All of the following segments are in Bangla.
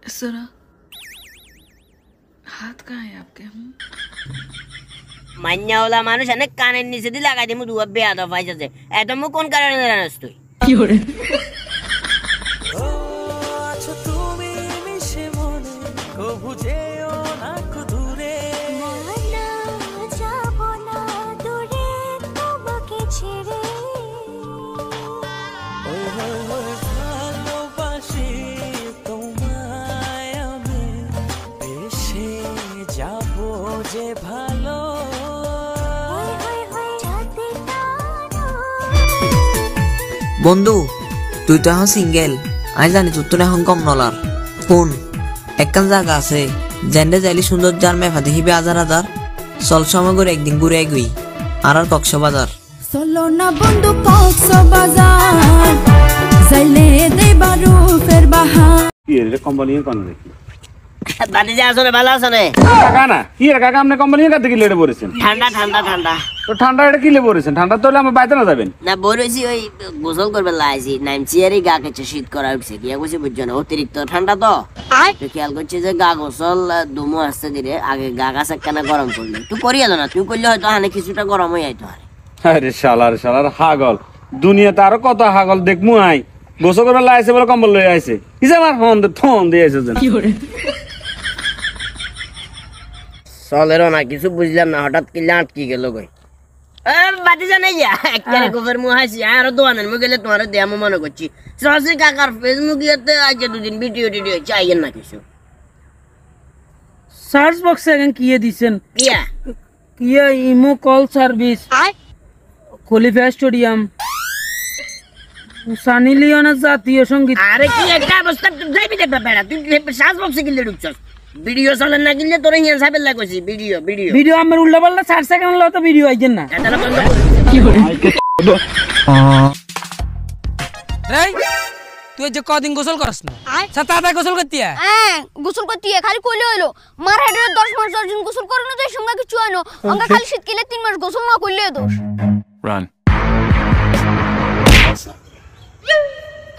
जरा हाथ कहाँ है आपके? মান্যাওলা মানুষ অনেক কানের নিচে দিয়ে লাগাই দিমু দুয়া বেয়াদব হইছে এত মু কোন কারণে জানাস তুই কি করে আছো তুমি মিশে মনে কবু যেও না দূরে না যাব না দূরে তোমাকে ছেড়ে ওই ভালোবাসি তোমায় আমি বেশে যাব যে ভালো বন্ধু তুই তো এখন সিঙ্গেল আমি জানি তোর এখন কম নলার ফোন একখান জায়গা আছে জেন্ডে যাইলি সুন্দর যার মেফা দেখিবে হাজার হাজার চল সময় করে একদিন ঘুরে গই আর কক্সবাজার চলো না বন্ধু কক্সবাজার যাইলে দেবারু ফের বাহার কি এর কোম্পানি কোন দেখি বাড়ি যা আসলে ভালো আছে রে কাকা না কি এর কাকা আপনি কোম্পানি কাতে কি লেটে পড়েছেন ঠান্ডা ঠান্ডা ঠান্ডা তো ঠান্ডা এটা কি লে পড়েছেন ঠান্ডা তো হলে আমরা বাইতে না যাবেন না বলেছি ওই গোসল করবে লাইছি নামছি আরই গা কেছে শীত করা উঠছে কি কইছি বুঝছো না অতিরিক্ত ঠান্ডা তো তো খেয়াল করছি যে গা গোসল দুমো আসতে দিলে আগে গা গাছ কেন গরম করলে তুই করিয়া না তুই করলে হয়তো হানে কিছুটা গরম হয়ে যাইতো আরে আরে শালার হাগল দুনিয়াতে আরো কত হাগল দেখমু আই গোসল করবে লাইছে বলে কম্বল লই আইছে কি যে আমার ফোন দিয়ে আইছে যেন কি করে চলেরও না কিছু বুঝলাম না হঠাৎ কিল্লা আটকি গেল কই বাতি জানাই যা একটা গোবর মু হাসি আর দোয়ানের মু গেলে তোমার দেয়া মু মনে করছি সরাসরি কাকার ফেসবুক ইয়াতে আজকে দুদিন ভিডিও টিডিও চাইয়েন না কিছু সার্চ বক্সে এখন কিয়ে দিছেন কিয়া কিয়া ইমো কল সার্ভিস খলিফা স্টেডিয়াম সানি লিওনের জাতীয় সঙ্গীত আরে কি একটা অবস্থা তুই যাইবি দেখবা বেড়া তুই সার্চ বক্সে গিলে ঢুকছস ভিডিও চলেন না গিলে তোর হিয়ান সাবেল লাগছি ভিডিও ভিডিও ভিডিও আমার উল্টা পাল্টা 60 সেকেন্ড হলো তো ভিডিও আইছেন না এটা বন্ধ কর কি করে এই তুই যে কদিন গোসল করছ না সাতা গোসল করতিয়া গোসল করতে খালি কইলে হইলো মার হেডে 10 মাস 10 দিন গোসল করে না যাই সঙ্গে কিছু আনো অঙ্কা খালি শীত গেলে 3 মাস গোসল না করলে দোষ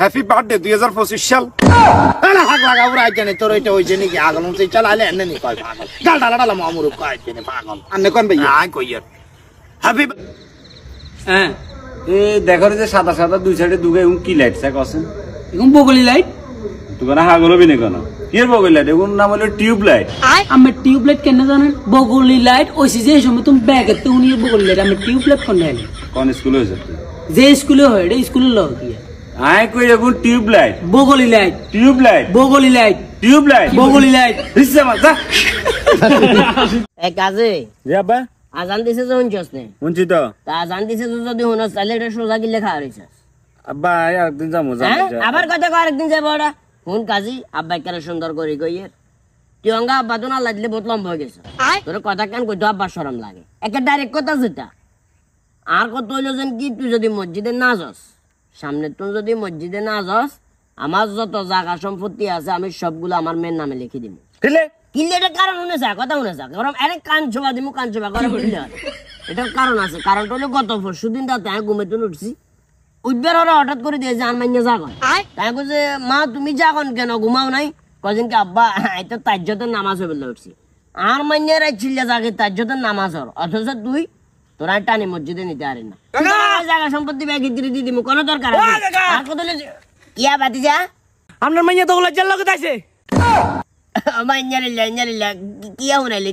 হ্যাপি বার্থডে 2025 সাল আরে হাক লাগা পুরা আইজনে তোর এটা হইছে নাকি আগলন সেই চালালে এনে নি কয় পাগল ডাল ডাল মামুর কয় আইজনে পাগল আন্নে কোন ভাই আই কই ইয়ার হ্যাপি হ্যাঁ এই দেখো যে সাদা সাদা দুই সাইডে দুগে কি লাইট আছে কসেন এখন বগলি লাইট তুই না হাগল হবি না কেন কি এর বগল লাইট এগুন নাম হলো টিউব লাইট আমি টিউব লাইট কেন জানেন বগলি লাইট ওইসি যে সময় তুমি ব্যাগেতে উনি বগলি লাইট আমি টিউব লাইট কোন নাই কোন স্কুলে হইছে যে স্কুলে হয় এটা স্কুলে লও কি আই কই এগুন টিউব লাইট বগলি লাইট টিউব লাইট বগলি লাইট টিউব লাইট বগলি লাইট হিসে মাথা এই কাজে রে বা আজান দিছে যখন চসনে উনছি তো তা আজান দিছে যদি হনস তাহলে এটা সোজা গিলে খাওয়া রইছস আব্বা একদিন যাবো আবার কথা কয় আরেকদিন যাবো ওরা কোন কাজী আব্বা কেন সুন্দর করে কইয়ের তুই অঙ্গা আব্বা তো না লাগলে বহুত লম্বা হয়ে গেছে তোর কথা কেন কইতো আব্বা শরম লাগে একটা ডাইরেক্ট কথা যেটা আর কত হইলো যেন কি তুই যদি মসজিদে না যাস সামনে তুই যদি মসজিদে না যাস আমার যত জায়গা সম্পত্তি আছে আমি সবগুলো আমার মেয়ের নামে লিখে দিব কিনলে এটার কারণ শুনেছে কথা শুনেছে কারণ আরে কান ছোবা দিমু কান ছোবা করে বললে এটার কারণ আছে কারণটা হলো গত পরশু দিন রাতে আমি ঘুমে তুলে উঠছি উঠবার ওরা হঠাৎ করে দিয়েছে আর মাইনে জাগন তাই বলছে মা তুমি জাগন কেন ঘুমাও নাই কদিন কি আব্বা এটা তাজ্জতের নামাজ হয়ে বলে উঠছি আর মাইনে চিল্লা জাগে তাজ্জতের নামাজ হর অথচ তুই তোরা টানি মসজিদে নিতে পারি না জায়গা সম্পত্তি ব্যাগে দিয়ে দিদি কোনো দরকার আর কত কিয়া বাতি যা আপনার মাইয়া তো ওলা জেল লগত আছে মাইনারিল্লা কিয়া উনালি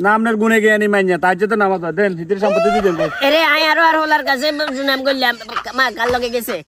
না আপনার গুনে গিয়ে নি মাইনা তার যেতে নামাজ দেন ভিতরে সম্পত্তি দিয়ে দেন আরে আয় আর হলার কাছে নাম করলাম মা কাল লগে গেছে